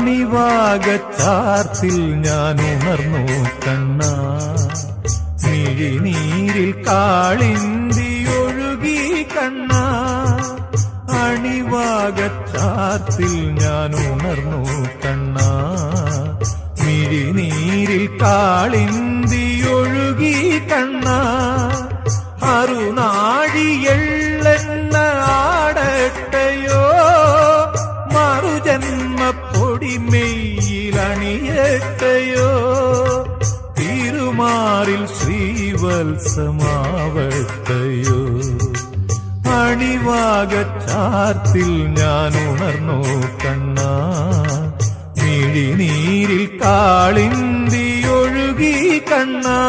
അണിവാകച്ചാർത്തിൽ ഞാൻ ഉണർന്നു കണ്ണാ, മിഴിനീരിൽ കാളിന്തിയൊഴുകി കണ്ണാ. അണിവാകച്ചാർത്തിൽ ഞാൻ ഉണർന്നു കണ്ണാ, മിഴിനീരിൽ കാളിന്തിയൊഴുകി കണ്ണാ. അറുനാഴിയെള്ളെണ്ണ ആടട്ടയോ, മറുജന്മപ്പൊടിമെയ്യിലണിയട്ടയോ, തിരുമാറിൽ ശ്രീവത്സമാവട്ടയോ. അണിവാകച്ചാർത്തിൽ ഞാൻ ഉണർന്നു കണ്ണാ, മിഴിനീരിൽ കാളിന്തിയൊഴുകി കണ്ണാ.